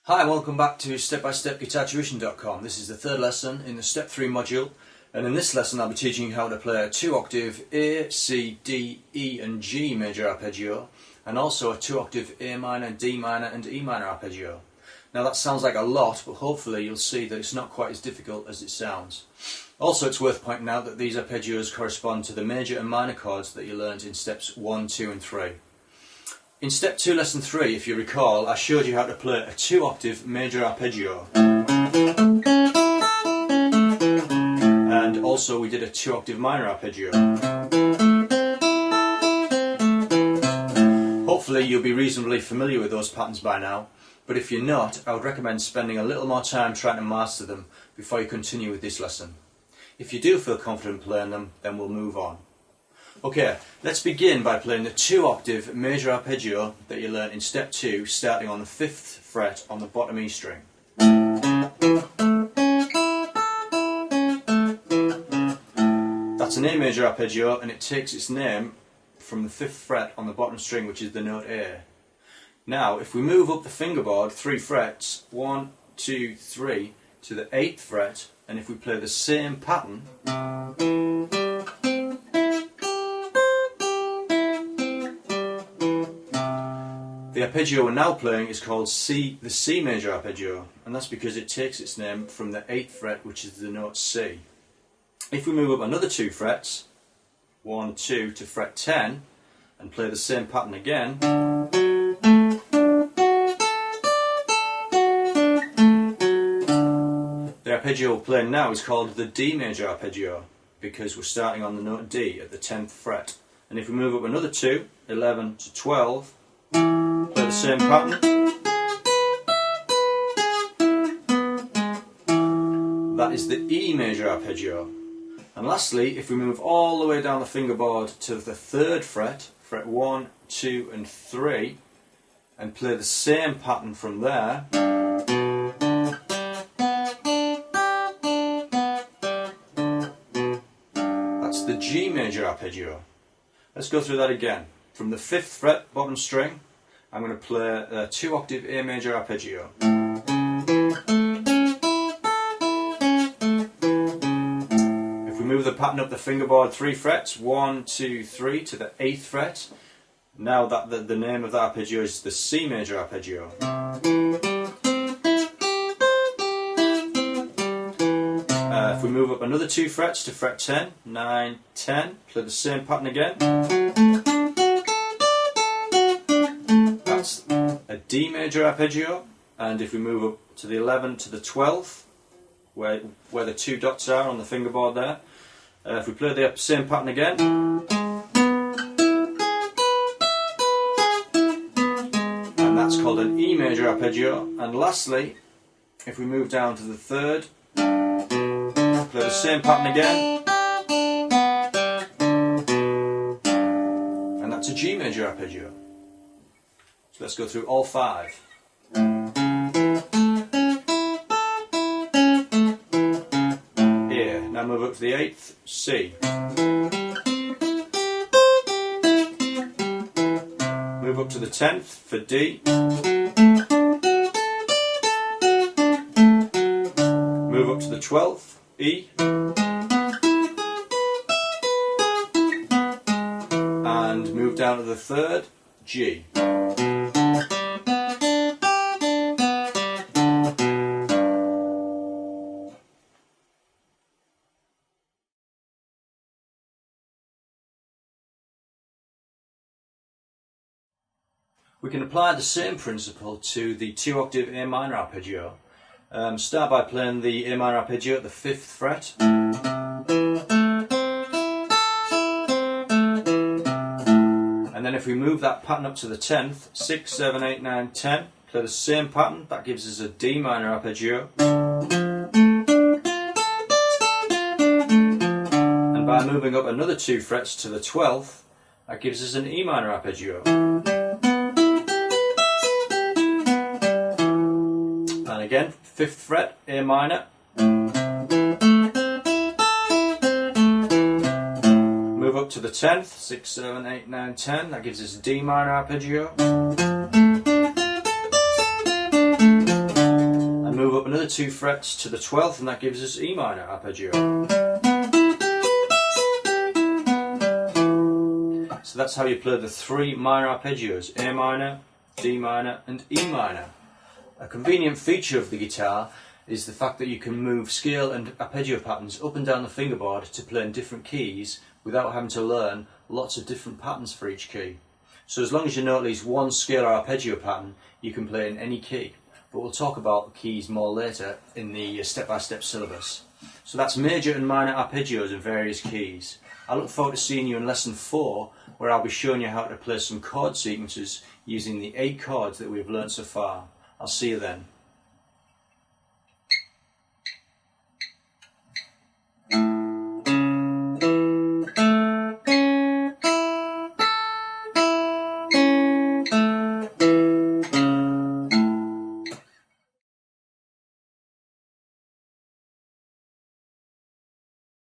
Hi and welcome back to step-by-step GuitarTuition.com. This is the third lesson in the Step 3 module, and in this lesson I'll be teaching you how to play a 2-octave A, C, D, E and G major arpeggio, and also a 2-octave A minor, D minor and E minor arpeggio. Now that sounds like a lot, but hopefully you'll see that it's not quite as difficult as it sounds. Also, it's worth pointing out that these arpeggios correspond to the major and minor chords that you learned in steps 1, 2 and 3. In step 2 lesson 3, if you recall, I showed you how to play a 2-octave major arpeggio. And also we did a 2-octave minor arpeggio. Hopefully you'll be reasonably familiar with those patterns by now, but if you're not, I would recommend spending a little more time trying to master them before you continue with this lesson. If you do feel confident playing them, then we'll move on. Okay, let's begin by playing the 2-octave major arpeggio that you learned in step 2, starting on the 5th fret on the bottom E string. That's an A major arpeggio, and it takes its name from the 5th fret on the bottom string, which is the note A. Now, if we move up the fingerboard 3 frets, 1, 2, 3, to the 8th fret, and if we play the same pattern, the arpeggio we're now playing is called the C major arpeggio, and that's because it takes its name from the 8th fret, which is the note C. If we move up another 2 frets, 1, 2, to fret 10, and play the same pattern again, the arpeggio we're playing now is called the D major arpeggio, because we're starting on the note D at the 10th fret. And if we move up another 2, 11 to 12, play the same pattern, that is the E major arpeggio. And lastly, if we move all the way down the fingerboard to the 3rd fret, fret 1, 2 and 3, and play the same pattern from there, that's the G major arpeggio. Let's go through that again. From the 5th fret, bottom string, I'm going to play a 2-octave A major arpeggio. If we move the pattern up the fingerboard 3 frets, 1, 2, 3, to the 8th fret, now that the name of that arpeggio is the C major arpeggio. If we move up another 2 frets to fret 10, 9, 10, play the same pattern again. That's a D major arpeggio, and if we move up to the 11 to the 12th, where the 2 dots are on the fingerboard there, if we play the same pattern again, and that's called an E major arpeggio. And lastly, if we move down to the 3rd, play the same pattern again, and that's a G major arpeggio. So let's go through all 5. A. Now move up to the 8th, C. Move up to the 10th for D. Move up to the 12th, E. And move down to the 3rd, G. We can apply the same principle to the 2-octave A minor arpeggio. Start by playing the A minor arpeggio at the 5th fret. And then if we move that pattern up to the 10th, 6, 7, 8, 9, 10, play the same pattern, that gives us a D minor arpeggio. And by moving up another 2 frets to the 12th, that gives us an E minor arpeggio. And again, 5th fret, A minor. Move up to the 10th, 6, 7, 8, 9, 10, that gives us D minor arpeggio. another 2 frets to the 12th, and that gives us E minor arpeggio. So that's how you play the 3 minor arpeggios: A minor, D minor and E minor. A convenient feature of the guitar is the fact that you can move scale and arpeggio patterns up and down the fingerboard to play in different keys without having to learn lots of different patterns for each key. So as long as you know at least one scale or arpeggio pattern, you can play in any key. But we'll talk about keys more later in the step-by-step syllabus. So that's major and minor arpeggios in various keys. I look forward to seeing you in lesson 4, where I'll be showing you how to play some chord sequences using the 8 chords that we've learnt so far. I'll see you then.